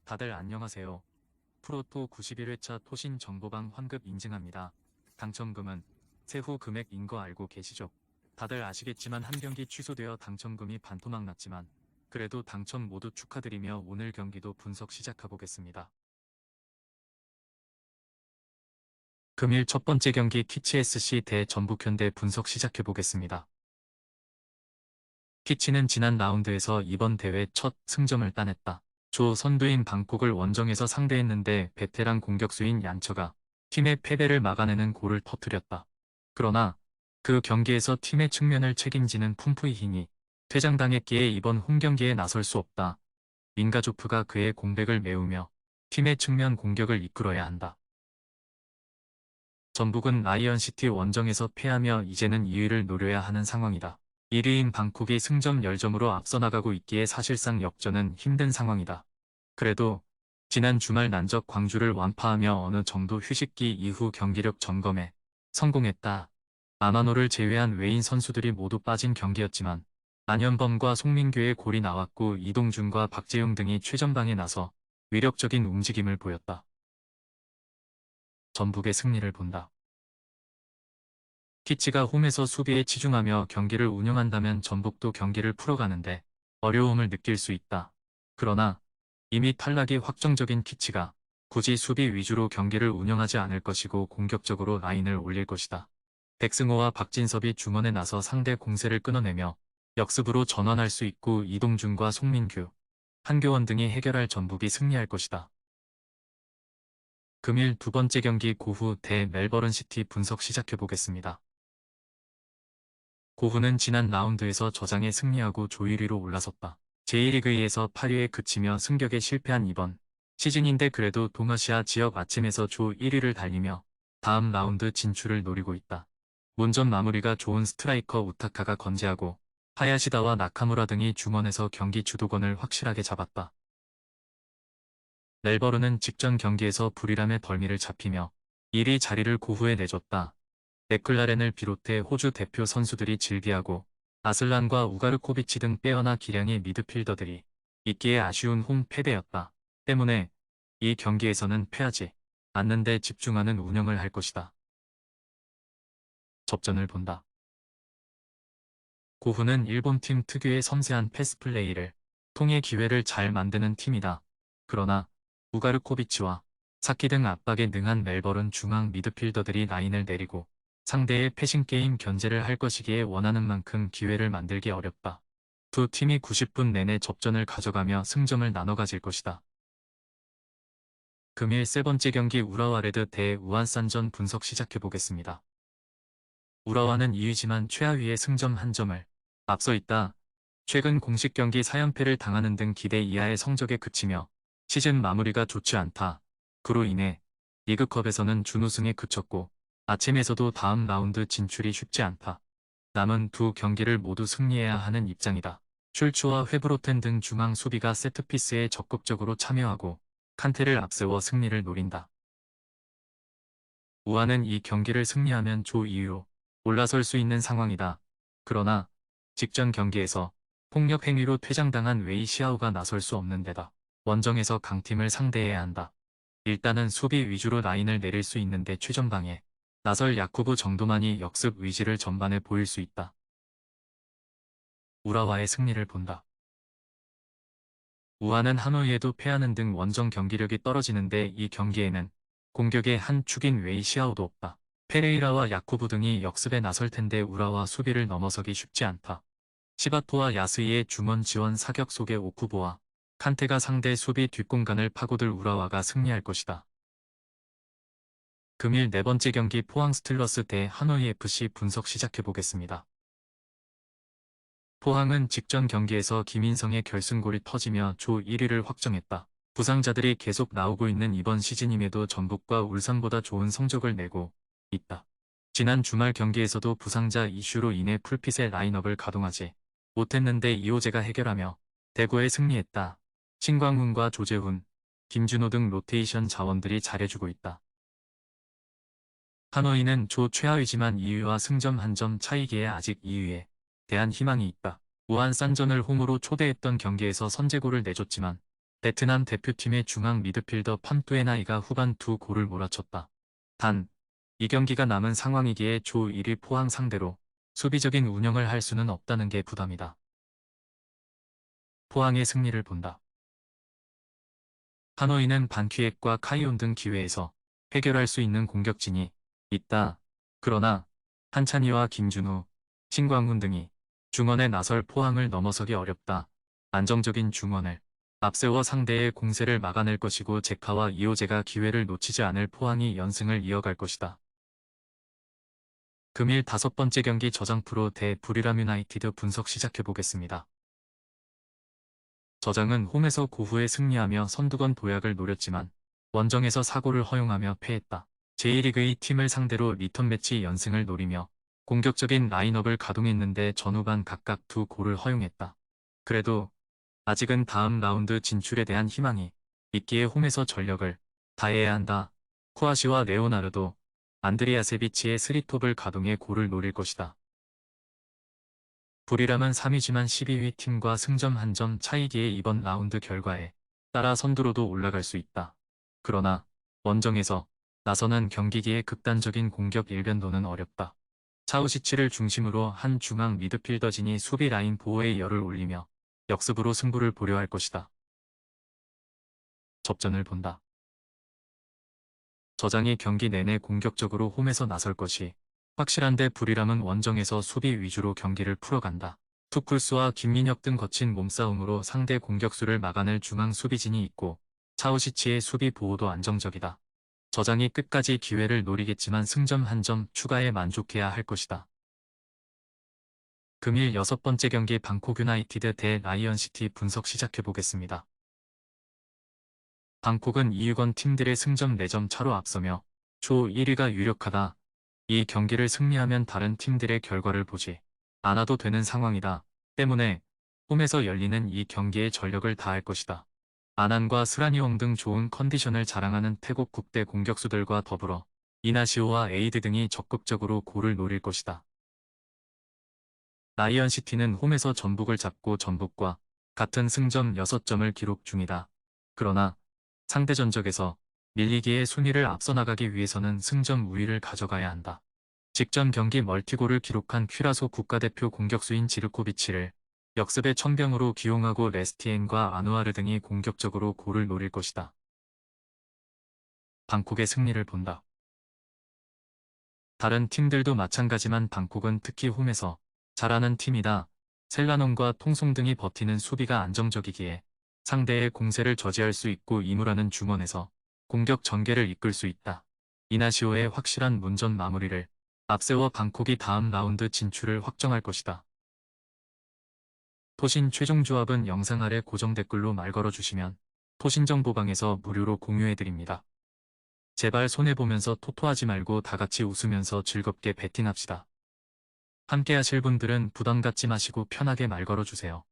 다들 안녕하세요. 프로토 91회차 토신 정보방 환급 인증합니다. 당첨금은 세후 금액인 거 알고 계시죠? 다들 아시겠지만 한 경기 취소되어 당첨금이 반토막 났지만 그래도 당첨 모두 축하드리며 오늘 경기도 분석 시작해보겠습니다. 금일 첫 번째 경기 키치SC 대 전북현대 분석 시작해보겠습니다. 키치는 지난 라운드에서 이번 대회 첫 승점을 따냈다. 조 선두인 방콕을 원정에서 상대했는데 베테랑 공격수인 얀처가 팀의 패배를 막아내는 골을 터뜨렸다. 그러나 그 경기에서 팀의 측면을 책임지는 쿰프이힌이 퇴장당했기에 이번 홈경기에 나설 수 없다. 윙가조프가 그의 공백을 메우며 팀의 측면 공격을 이끌어야 한다. 전북은 라이언시티 원정에서 패하며 이제는 2위를 노려야 하는 상황이다. 1위인 방콕이 승점 10점으로 앞서 나가고 있기에 사실상 역전은 힘든 상황이다. 그래도 지난 주말 난적 광주를 완파하며 어느 정도 휴식기 이후 경기력 점검에 성공했다. 아마노를 제외한 외인 선수들이 모두 빠진 경기였지만 안현범과 송민규의 골이 나왔고 이동준과 박재용 등이 최전방에 나서 위력적인 움직임을 보였다. 전북의 승리를 본다. 키치가 홈에서 수비에 치중하며 경기를 운영한다면 전북도 경기를 풀어가는데 어려움을 느낄 수 있다. 그러나 이미 탈락이 확정적인 키치가 굳이 수비 위주로 경기를 운영하지 않을 것이고 공격적으로 라인을 올릴 것이다. 백승호와 박진섭이 중원에 나서 상대 공세를 끊어내며 역습으로 전환할 수 있고 이동준과 송민규, 한교원 등이 해결할 전북이 승리할 것이다. 금일 두 번째 경기 고후 대 멜버른시티 분석 시작해보겠습니다. 고후는 지난 라운드에서 저장에 승리하고 조 1위로 올라섰다. 제1리그에서 8위에 그치며 승격에 실패한 이번 시즌인데 그래도 동아시아 지역 아침에서 조 1위를 달리며 다음 라운드 진출을 노리고 있다. 문전 마무리가 좋은 스트라이커 우타카가 건재하고 하야시다와 나카무라 등이 중원에서 경기 주도권을 확실하게 잡았다. 멜버른은 직전 경기에서 불이람의 벌미를 잡히며 1위 자리를 고후에 내줬다. 맥클라렌을 비롯해 호주 대표 선수들이 즐비하고 아슬란과 우가르코비치 등 빼어나 기량의 미드필더들이 있기에 아쉬운 홈 패배였다. 때문에 이 경기에서는 패하지 않는 데 집중하는 운영을 할 것이다. 접전을 본다. 고후는 일본팀 특유의 섬세한 패스 플레이를 통해 기회를 잘 만드는 팀이다. 그러나 우가르코비치와 사키 등 압박에 능한 멜버른 중앙 미드필더들이 라인을 내리고 상대의 패싱게임 견제를 할 것이기에 원하는 만큼 기회를 만들기 어렵다. 두 팀이 90분 내내 접전을 가져가며 승점을 나눠 가질 것이다. 금일 세 번째 경기 우라와 레드 대 우안산전 분석 시작해보겠습니다. 우라와는 2위지만 최하위의 승점 1점을 앞서 있다. 최근 공식 경기 4연패를 당하는 등 기대 이하의 성적에 그치며 시즌 마무리가 좋지 않다. 그로 인해 리그컵에서는 준우승에 그쳤고 아침에서도 다음 라운드 진출이 쉽지 않다. 남은 두 경기를 모두 승리해야 하는 입장이다. 슐츠와 회브로텐 등 중앙 수비가 세트피스에 적극적으로 참여하고 칸테를 앞세워 승리를 노린다. 우아는 이 경기를 승리하면 조 2위로 올라설 수 있는 상황이다. 그러나 직전 경기에서 폭력 행위로 퇴장당한 웨이 시아오가 나설 수 없는 데다 원정에서 강팀을 상대해야 한다. 일단은 수비 위주로 라인을 내릴 수 있는데 최전방에 나설 야쿠브 정도만이 역습 의지를 전반에 보일 수 있다. 우라와의 승리를 본다. 우아는 하노이에도 패하는 등 원정 경기력이 떨어지는데 이 경기에는 공격의 한 축인 웨이 시아오도 없다. 페레이라와 야쿠브 등이 역습에 나설 텐데 우라와 수비를 넘어서기 쉽지 않다. 시바토와 야스이의 중원 지원 사격 속의 오쿠보와 칸테가 상대 수비 뒷공간을 파고들 우라와가 승리할 것이다. 금일 네 번째 경기 포항 스틸러스 대 하노이 FC 분석 시작해보겠습니다. 포항은 직전 경기에서 김인성의 결승골이 터지며 조 1위를 확정했다. 부상자들이 계속 나오고 있는 이번 시즌임에도 전북과 울산보다 좋은 성적을 내고 있다. 지난 주말 경기에서도 부상자 이슈로 인해 풀핏의 라인업을 가동하지 못했는데 이호재가 해결하며 대구에 승리했다. 신광훈과 조재훈, 김준호 등 로테이션 자원들이 잘해주고 있다. 하노이는 조 최하위지만 2위와 승점 1점 차이기에 아직 2위에 대한 희망이 있다. 우한 산전을 홈으로 초대했던 경기에서 선제골을 내줬지만 베트남 대표팀의 중앙 미드필더 팜투에나이가 후반 두 골을 몰아쳤다. 단, 이 경기가 남은 상황이기에 조 1위 포항 상대로 수비적인 운영을 할 수는 없다는 게 부담이다. 포항의 승리를 본다. 하노이는 반퀴액과 카이온 등 기회에서 해결할 수 있는 공격진이 있다. 그러나 한찬희와 김준우, 신광훈 등이 중원에 나설 포항을 넘어서기 어렵다. 안정적인 중원을 앞세워 상대의 공세를 막아낼 것이고 제카와 이호재가 기회를 놓치지 않을 포항이 연승을 이어갈 것이다. 금일 5번째 경기 저장 프로 대 부리람 유나이티드 분석 시작해보겠습니다. 저장은 홈에서 고후에 승리하며 선두권 도약을 노렸지만 원정에서 사고를 허용하며 패했다. 제1리그의 팀을 상대로 리턴 매치 연승을 노리며 공격적인 라인업을 가동했는데 전후반 각각 두 골을 허용했다. 그래도 아직은 다음 라운드 진출에 대한 희망이 있기에 홈에서 전력을 다해야 한다. 쿠아시와 레오나르도, 안드리아세비치의 스리톱을 가동해 골을 노릴 것이다. 부리람은 3위지만 12위 팀과 승점 1점 차이기에 이번 라운드 결과에 따라 선두로도 올라갈 수 있다. 그러나 원정에서 나서는 경기기에 극단적인 공격 일변도는 어렵다. 차우시치를 중심으로 한 중앙 미드필더진이 수비 라인 보호에 열을 올리며 역습으로 승부를 보려 할 것이다. 접전을 본다. 저장이 경기 내내 공격적으로 홈에서 나설 것이 확실한데 부리람은 원정에서 수비 위주로 경기를 풀어간다. 투쿨스와 김민혁 등 거친 몸싸움으로 상대 공격수를 막아낼 중앙 수비진이 있고 차우시치의 수비 보호도 안정적이다. 저장이 끝까지 기회를 노리겠지만 승점 1점 추가에 만족해야 할 것이다. 금일 6번째 경기 방콕 유나이티드 대 라이언시티 분석 시작해보겠습니다. 방콕은 이유건 팀들의 승점 4점 차로 앞서며 조 1위가 유력하다. 이 경기를 승리하면 다른 팀들의 결과를 보지 않아도 되는 상황이다. 때문에 홈에서 열리는 이 경기에 전력을 다할 것이다. 아난과 스라니옹 등 좋은 컨디션을 자랑하는 태국 국대 공격수들과 더불어 이나시오와 에이드 등이 적극적으로 골을 노릴 것이다. 라이언시티는 홈에서 전북을 잡고 전북과 같은 승점 6점을 기록 중이다. 그러나 상대 전적에서 밀리기에 순위를 앞서 나가기 위해서는 승점 우위를 가져가야 한다. 직전 경기 멀티골을 기록한 퀴라소 국가대표 공격수인 지르코비치를 역습의 천병으로 기용하고 레스티엔과 아누아르 등이 공격적으로 골을 노릴 것이다. 방콕의 승리를 본다. 다른 팀들도 마찬가지만 방콕은 특히 홈에서 잘하는 팀이다. 셀라논과 통송 등이 버티는 수비가 안정적이기에 상대의 공세를 저지할 수 있고 이무라는 중원에서 공격 전개를 이끌 수 있다. 이나시오의 확실한 문전 마무리를 앞세워 방콕이 다음 라운드 진출을 확정할 것이다. 토신 최종 조합은 영상 아래 고정 댓글로 말 걸어주시면 토신정보방에서 무료로 공유해드립니다. 제발 손해보면서 토토하지 말고 다같이 웃으면서 즐겁게 베팅합시다. 함께 하실 분들은 부담 갖지 마시고 편하게 말 걸어주세요.